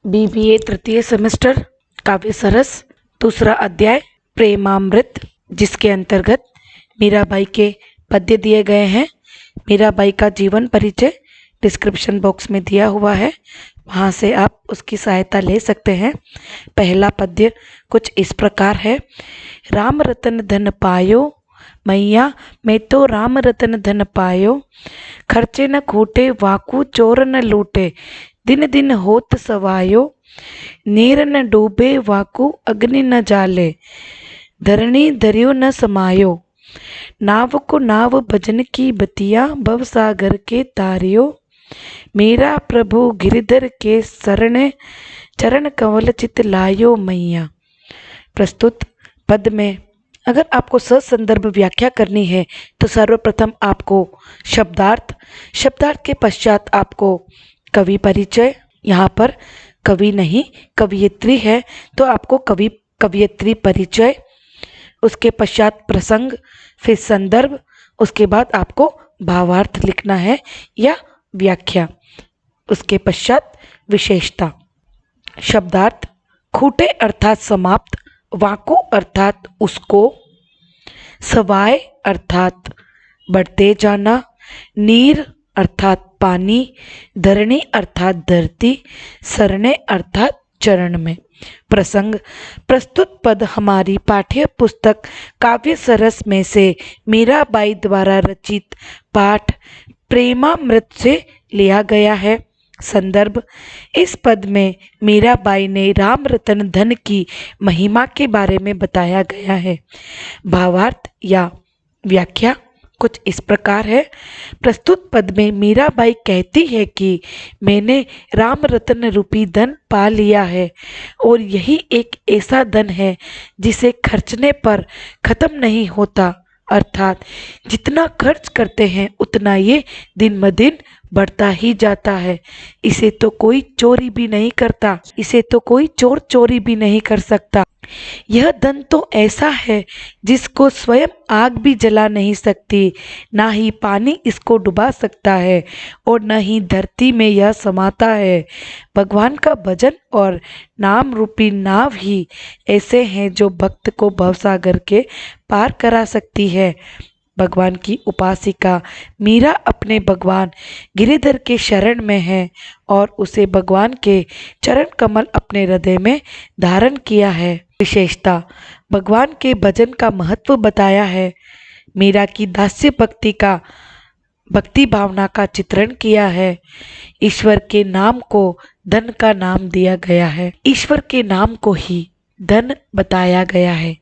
BBA तृतीय semester काव्य सरस दूसरा अध्याय प्रेमामृत, जिसके अंतर्गत मीराबाई के पद्य दिए गए हैं। मीराबाई का जीवन परिचय डिस्क्रिप्शन बॉक्स में दिया हुआ है, वहाँ से आप उसकी सहायता ले सकते हैं। पहला पद्य कुछ इस प्रकार है। राम रतन धन पायो मैया, मैं तो राम रतन धन पायो, खर्चे न खूटे वाकू चोर न लूटे, दिन दिन होत सवायो, नीर न डूबे वाकू अग्नि न जाले, धरणी दरियो न समायो, नाव को नाव भजन की बतिया, भव सागर के तारियो, मेरा प्रभु गिरधर के शरण, चरण कमल चित लायो मैया। प्रस्तुत पद में अगर आपको ससंदर्भ व्याख्या करनी है तो सर्वप्रथम आपको शब्दार्थ के पश्चात आपको कवि परिचय, यहाँ पर कवि नहीं कवियत्री है तो आपको कवियत्री परिचय, उसके पश्चात प्रसंग, फिर संदर्भ, उसके बाद आपको भावार्थ लिखना है या व्याख्या, उसके पश्चात विशेषता। शब्दार्थ खूटे अर्थात समाप्त, वाको अर्थात उसको, सवाय अर्थात बढ़ते जाना, नीर अर्थात पानी, धरणी अर्थात धरती, सरणे अर्थात चरण में। प्रसंग प्रस्तुत पद हमारी पाठ्य पुस्तक काव्य सरस में से मीराबाई द्वारा रचित पाठ प्रेमामृत से लिया गया है। संदर्भ इस पद में मीराबाई ने राम रतन धन की महिमा के बारे में बताया गया है। भावार्थ या व्याख्या कुछ इस प्रकार है। प्रस्तुत पद में मीराबाई कहती है कि मैंने राम रतन रूपी धन पा लिया है और यही एक ऐसा धन है जिसे खर्चने पर खत्म नहीं होता, अर्थात जितना खर्च करते हैं उतना ये दिन ब दिन बढ़ता ही जाता है। इसे तो कोई चोरी भी नहीं करता, इसे तो कोई चोर चोरी भी नहीं कर सकता। यह धन तो ऐसा है जिसको स्वयं आग भी जला नहीं सकती, ना ही पानी इसको डुबा सकता है और न ही धरती में यह समाता है। भगवान का भजन और नाम रूपी नाव ही ऐसे हैं जो भक्त को भवसागर के पार करा सकती है। भगवान की उपासिका मीरा अपने भगवान गिरिधर के शरण में है और उसे भगवान के चरण कमल अपने हृदय में धारण किया है। विशेषता भगवान के भजन का महत्व बताया है। मीरा की दास्य भक्ति भावना का चित्रण किया है। ईश्वर के नाम को धन का नाम दिया गया है, ईश्वर के नाम को ही धन बताया गया है।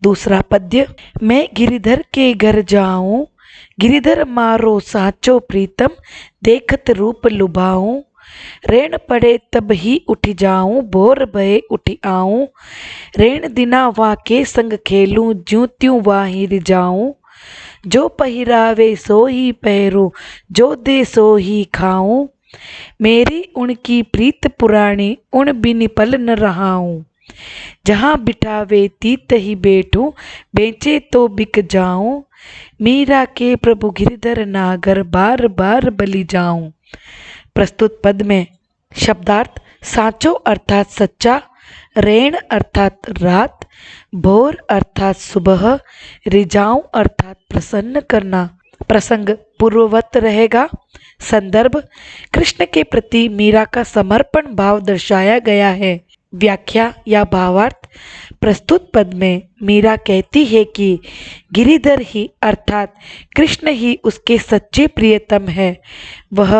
दूसरा पद्य मैं गिरिधर के घर जाऊं, गिरिधर मारो साचो प्रीतम, देखत रूप लुभाऊं, रेण पड़े तब ही उठ जाऊं, भोर भये उठ आऊं, रेण दिना वाके संग खेलूं, ज्यों त्यों वाही रिजाऊं, जो पहिरावे सो ही पहरूं, जो दे सो ही खाऊं, मेरी उनकी प्रीत पुरानी, उन बिन पल न रहाऊं, जहाँ बिठावे तीत ही बैठूं, बेचे तो बिक जाऊं, मीरा के प्रभु गिरधर नागर, बार बार बलि जाऊं। प्रस्तुत पद में शब्दार्थ साचो अर्थात सच्चा, रेण अर्थात रात, भोर अर्थात सुबह, रिजाऊं अर्थात प्रसन्न करना। प्रसंग पूर्ववत रहेगा। संदर्भ कृष्ण के प्रति मीरा का समर्पण भाव दर्शाया गया है। व्याख्या या भावार्थ प्रस्तुत पद में मीरा कहती है कि गिरिधर ही अर्थात कृष्ण ही उसके सच्चे प्रियतम है। वह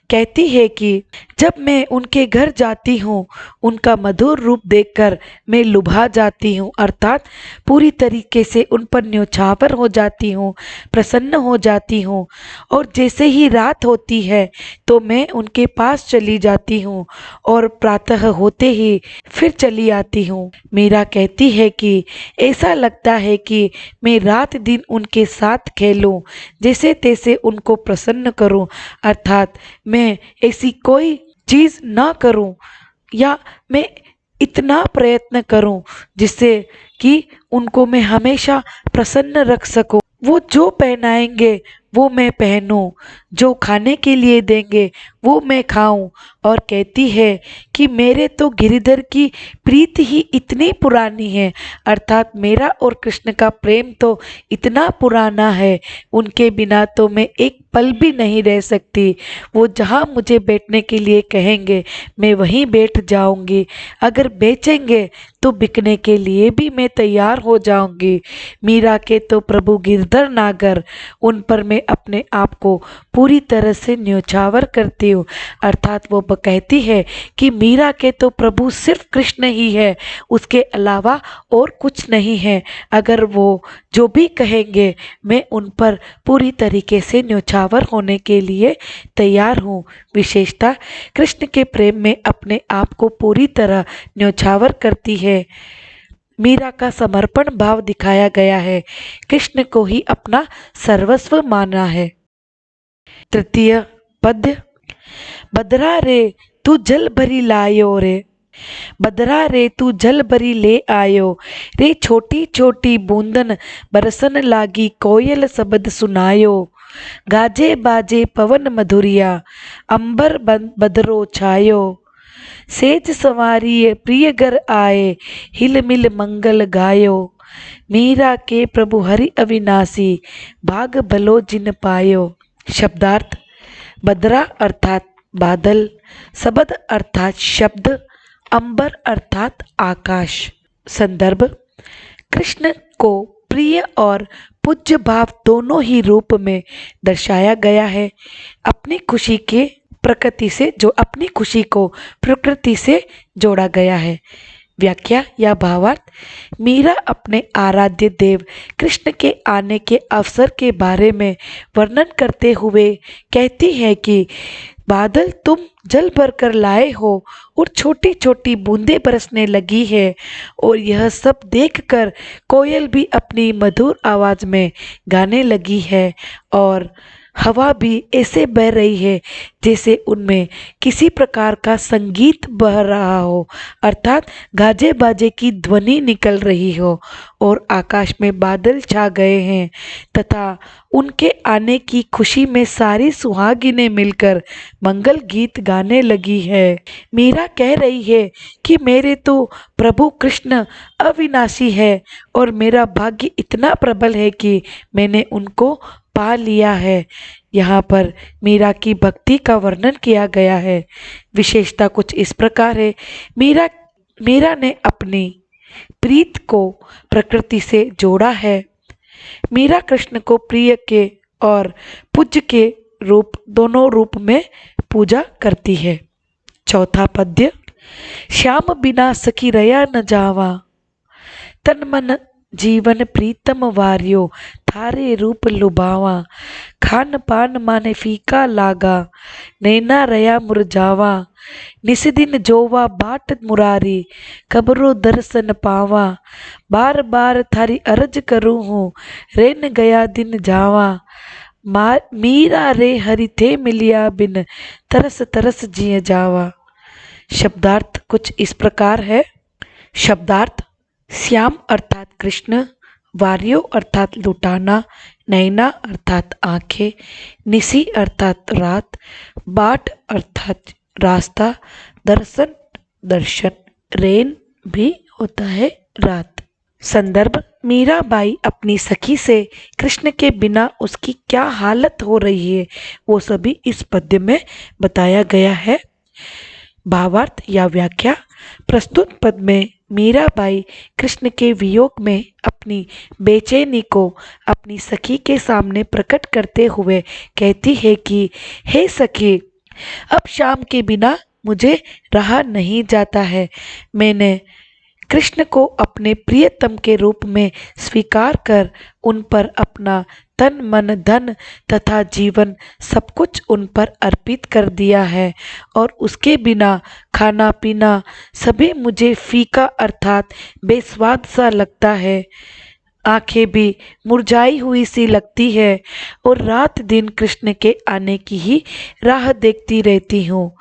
कहती है कि जब मैं उनके घर जाती हूँ उनका मधुर रूप देखकर मैं लुभा जाती हूँ, अर्थात पूरी तरीके से उन पर न्योछावर हो जाती हूँ, प्रसन्न हो जाती हूँ और जैसे ही रात होती है तो मैं उनके पास चली जाती हूँ और प्रातः होते ही फिर चली आती हूँ। मीरा कहती है कि ऐसा लगता है कि मैं रात दिन उनके साथ खेलूं, जैसे तैसे उनको प्रसन्न करूं, अर्थात मैं ऐसी कोई चीज़ ना करूं या मैं इतना प्रयत्न करूं जिससे कि उनको मैं हमेशा प्रसन्न रख सकूं। वो जो पहनाएंगे वो मैं पहनूं, जो खाने के लिए देंगे वो मैं खाऊं। और कहती है कि मेरे तो गिरिधर की प्रीत ही इतनी पुरानी है, अर्थात मेरा और कृष्ण का प्रेम तो इतना पुराना है, उनके बिना तो मैं एक पल भी नहीं रह सकती। वो जहाँ मुझे बैठने के लिए कहेंगे मैं वहीं बैठ जाऊंगी, अगर बेचेंगे तो बिकने के लिए भी मैं तैयार हो जाऊंगी। मीरा के तो प्रभु गिरधर नागर, उन पर मैं अपने आप को पूरी तरह से न्योछावर करती हूँ। अर्थात वो कहती है कि मीरा के तो प्रभु सिर्फ कृष्ण ही है, उसके अलावा और कुछ नहीं है। अगर वो जो भी कहेंगे मैं उन पर पूरी तरीके से न्योछावर होने के लिए तैयार हूँ। विशेषता कृष्ण के प्रेम में अपने आप को पूरी तरह न्योछावर करती है। मीरा का समर्पण भाव दिखाया गया है, कृष्ण को ही अपना सर्वस्व माना है। तृतीय पद्य। बदरा रे तू जल भरी लायो रे, बदरा रे तू जल भरी ले आयो रे, छोटी छोटी बूंदन बरसन लागी कोयल शब्द सुनायो। गाजे बाजे पवन मधुरिया अंबर बदरो छायो, सेज सवारी प्रिय घर आए हिल मिल मंगल गायो। मीरा के प्रभु हरि अविनाशी भाग भलो जिन पायो। शब्दार्थ। बदरा अर्थात बादल, शब्द अर्थात शब्द, अंबर अर्थात आकाश। संदर्भ। कृष्ण को प्रिय और पूज्य भाव दोनों ही रूप में दर्शाया गया है। अपनी खुशी के प्रकृति से जो अपनी खुशी को प्रकृति से जोड़ा गया है। व्याख्या या भावार्थ। मीरा अपने आराध्य देव कृष्ण के आने के अवसर के बारे में वर्णन करते हुए कहती है कि बादल तुम जल भरकर लाए हो और छोटी छोटी बूंदें बरसने लगी है, और यह सब देखकर कोयल भी अपनी मधुर आवाज में गाने लगी है, और हवा भी ऐसे बह रही है जैसे उनमें किसी प्रकार का संगीत बह रहा हो, अर्थात गाजे बाजे की ध्वनि निकल रही हो, और आकाश में बादल छा गए हैं तथा उनके आने की खुशी में सारी सुहागिनें मिलकर मंगल गीत गाने लगी है। मीरा कह रही है कि मेरे तो प्रभु कृष्ण अविनाशी है और मेरा भाग्य इतना प्रबल है कि मैंने उनको पा लिया है। यहाँ पर मीरा की भक्ति का वर्णन किया गया है। विशेषता कुछ इस प्रकार है। मीरा ने अपनी प्रीत को प्रकृति से जोड़ा है। मीरा कृष्ण को प्रिय के और पूज्य के रूप दोनों रूप में पूजा करती है। चौथा पद्य। श्याम बिना सखी रया न जावा, तन मन जीवन प्रीतम वार्यो, थारे रूप लुभावा, खान पान माने फीका लागा, नैना रया मुरझावा, निस दिन जोवा बाट मुरारी, कबरो दर्शन पावा, बार बार थारी अर्ज करूँ हूँ, रेन गया दिन जावा, मीरा रे हरि थे मिलिया बिन, तरस तरस जिए जावा। शब्दार्थ कुछ इस प्रकार है। शब्दार्थ। श्याम अर्थात कृष्ण, वार्यो अर्थात लुटाना, नैना अर्थात आंखें, निसी अर्थात रात, बाट अर्थात रास्ता, दर्शन दर्शन, रेन भी होता है रात। संदर्भ। मीराबाई अपनी सखी से कृष्ण के बिना उसकी क्या हालत हो रही है वो सभी इस पद्य में बताया गया है। भावार्थ या व्याख्या। प्रस्तुत पद में मीराबाई कृष्ण के वियोग में अपनी बेचैनी को अपनी सखी के सामने प्रकट करते हुए कहती है कि हे सखी, अब शाम के बिना मुझे रहा नहीं जाता है। मैंने कृष्ण को अपने प्रियतम के रूप में स्वीकार कर उन पर अपना तन मन धन तथा जीवन सब कुछ उन पर अर्पित कर दिया है, और उसके बिना खाना पीना सभी मुझे फीका अर्थात बेस्वाद सा लगता है। आंखें भी मुरझाई हुई सी लगती है और रात दिन कृष्ण के आने की ही राह देखती रहती हूँ,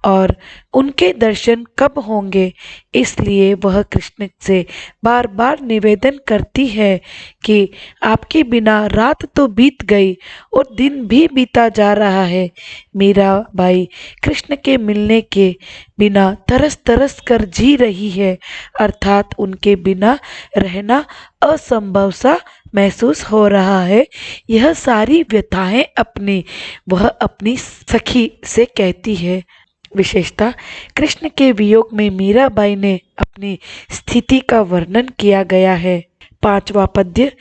और उनके दर्शन कब होंगे, इसलिए वह कृष्ण से बार बार निवेदन करती है कि आपके बिना रात तो बीत गई और दिन भी बीता जा रहा है। मीराबाई कृष्ण के मिलने के बिना तरस तरस कर जी रही है, अर्थात उनके बिना रहना असंभव सा महसूस हो रहा है। यह सारी व्यथाएं वह अपनी सखी से कहती है। विशेषता कृष्ण के वियोग में मीराबाई ने अपनी स्थिति का वर्णन किया गया है। 5वां पद्य।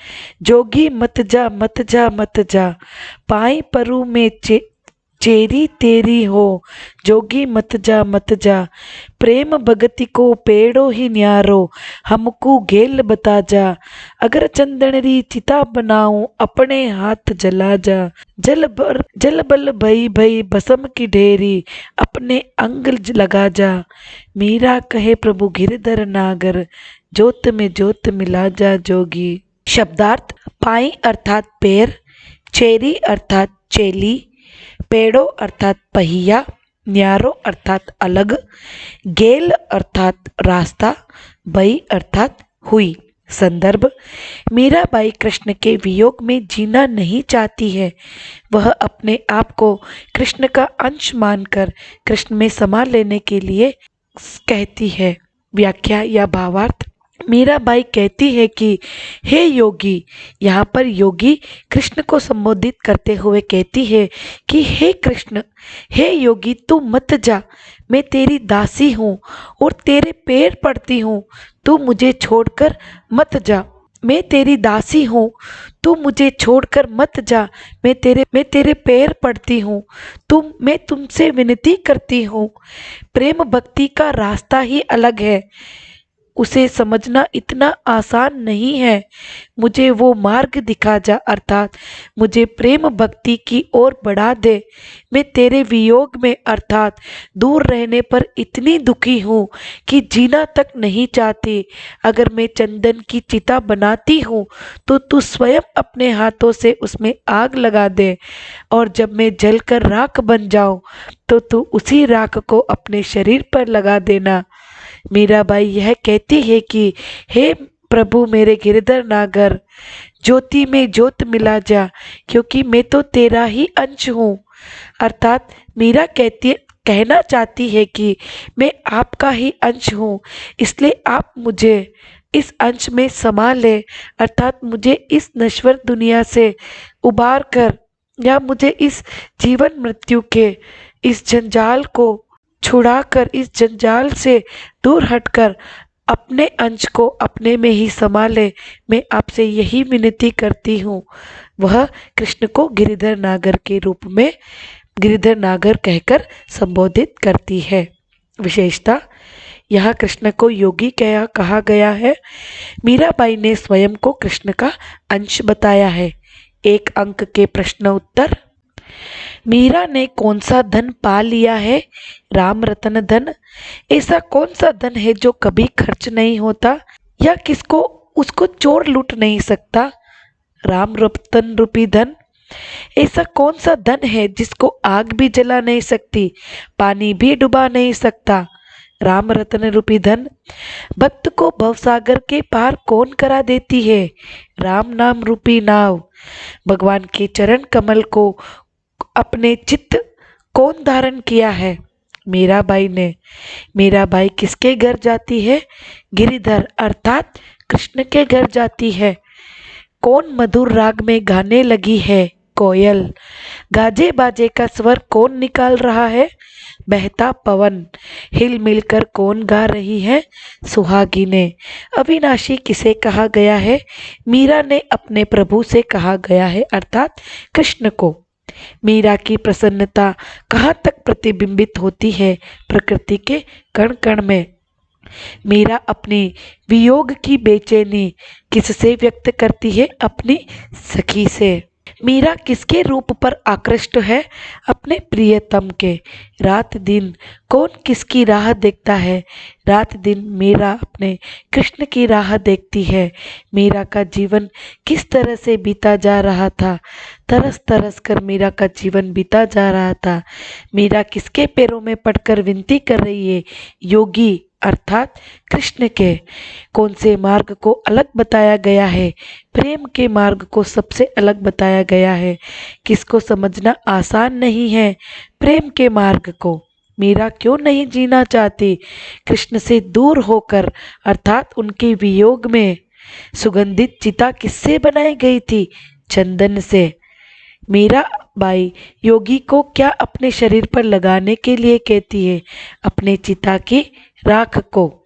जोगी मत जा मत जा मत जा, पाई परु में चेरी तेरी हो। जोगी मत जा, प्रेम भगति को पेड़ो ही न्यारो, हमको गेल बता जा। अगर चंदनरी चिता बनाऊं, अपने हाथ जला जा। जल बल भई भई भस्म की ढेरी, अपने अंग लगा जा। मीरा कहे प्रभु गिरधर नागर, जोत में जोत मिला जा जोगी। शब्दार्थ। पाई अर्थात पैर, चेरी अर्थात चेली, पेड़ो अर्थात पहिया, न्यारो अर्थात अलग, गेल अर्थात रास्ता, बई अर्थात हुई। संदर्भ। मीराबाई कृष्ण के वियोग में जीना नहीं चाहती है। वह अपने आप को कृष्ण का अंश मानकर कृष्ण में समा लेने के लिए कहती है। व्याख्या या भावार्थ। मीराबाई कहती है कि हे योगी, यहाँ पर योगी कृष्ण को संबोधित करते हुए कहती है कि हे कृष्ण, हे योगी, तू मत जा, मैं तेरी दासी हूँ और तेरे पैर पड़ती हूँ, तू मुझे छोड़कर मत जा। मैं तेरी दासी हूँ, तू मुझे छोड़कर मत जा। मैं तेरे पैर पड़ती हूँ, मैं तुमसे विनती करती हूँ। प्रेम भक्ति का रास्ता ही अलग है, उसे समझना इतना आसान नहीं है। मुझे वो मार्ग दिखा जा, अर्थात मुझे प्रेम भक्ति की ओर बढ़ा दे। मैं तेरे वियोग में अर्थात दूर रहने पर इतनी दुखी हूँ कि जीना तक नहीं चाहती। अगर मैं चंदन की चिता बनाती हूँ तो तू स्वयं अपने हाथों से उसमें आग लगा दे, और जब मैं जलकर राख बन जाऊं तो तू उसी राख को अपने शरीर पर लगा देना। मीराबाई यह कहती है कि हे प्रभु मेरे गिरधर नागर, ज्योति में ज्योत मिला जा, क्योंकि मैं तो तेरा ही अंश हूँ। अर्थात मीरा कहना चाहती है कि मैं आपका ही अंश हूँ, इसलिए आप मुझे इस अंश में समा ले, अर्थात मुझे इस नश्वर दुनिया से उबार कर, या मुझे इस जीवन मृत्यु के इस जंजाल को छुड़ाकर, इस जंजाल से दूर हटकर अपने अंश को अपने में ही समा ले। मैं आपसे यही विनती करती हूँ। वह कृष्ण को गिरिधर नागर के रूप में गिरिधर नागर कहकर संबोधित करती है। विशेषता। यहाँ कृष्ण को योगी कहा गया है। मीराबाई ने स्वयं को कृष्ण का अंश बताया है। 1 अंक के प्रश्न उत्तर। मीरा ने कौन सा धन पा लिया है? राम रतन धन। ऐसा कौन सा धन है जो कभी खर्च नहीं होता या उसको चोर लूट नहीं सकता? राम रतन रूपी धन। ऐसा कौन सा धन है जिसको आग भी जला नहीं सकती, पानी भी डुबा नहीं सकता? राम रतन रूपी धन। भक्त को भवसागर के पार कौन करा देती है? राम नाम रूपी नाव। भगवान के चरण कमल को अपने चित्त कौन धारण किया है? मीराबाई ने। मीराबाई किसके घर जाती है? गिरिधर अर्थात कृष्ण के घर जाती है। कौन मधुर राग में गाने लगी है? कोयल। गाजे बाजे का स्वर कौन निकाल रहा है? बहता पवन। हिल मिलकर कौन गा रही है? सुहागिने। अविनाशी किसे कहा गया है? मीरा ने अपने प्रभु से कहा गया है, अर्थात कृष्ण को। मीरा की प्रसन्नता कहाँ तक प्रतिबिंबित होती है? प्रकृति के कण कण में। मीरा अपनी वियोग की बेचैनी किससे व्यक्त करती है? अपनी सखी से। मीरा किसके रूप पर आकृष्ट है? अपने प्रियतम के। रात दिन कौन किसकी राह देखता है? रात दिन मीरा अपने कृष्ण की राह देखती है। मीरा का जीवन किस तरह से बीता जा रहा था? तरस तरस कर मीरा का जीवन बीता जा रहा था। मीरा किसके पैरों में पड़कर विनती कर रही है? योगी अर्थात कृष्ण के। कौन से मार्ग को अलग बताया गया है? प्रेम के मार्ग को सबसे अलग बताया गया है। किसको समझना आसान नहीं है? प्रेम के मार्ग को। मीरा क्यों नहीं जीना चाहती? कृष्ण से दूर होकर अर्थात उनके वियोग में। सुगंधित चिता किससे बनाई गई थी? चंदन से। मीरा बाई योगी को क्या अपने शरीर पर लगाने के लिए कहती है? अपने चिता की राख को।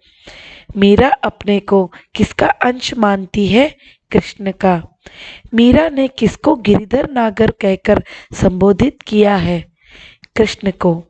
मीरा अपने को किसका अंश मानती है? कृष्ण का। मीरा ने किसको गिरिधर नागर कहकर संबोधित किया है? कृष्ण को।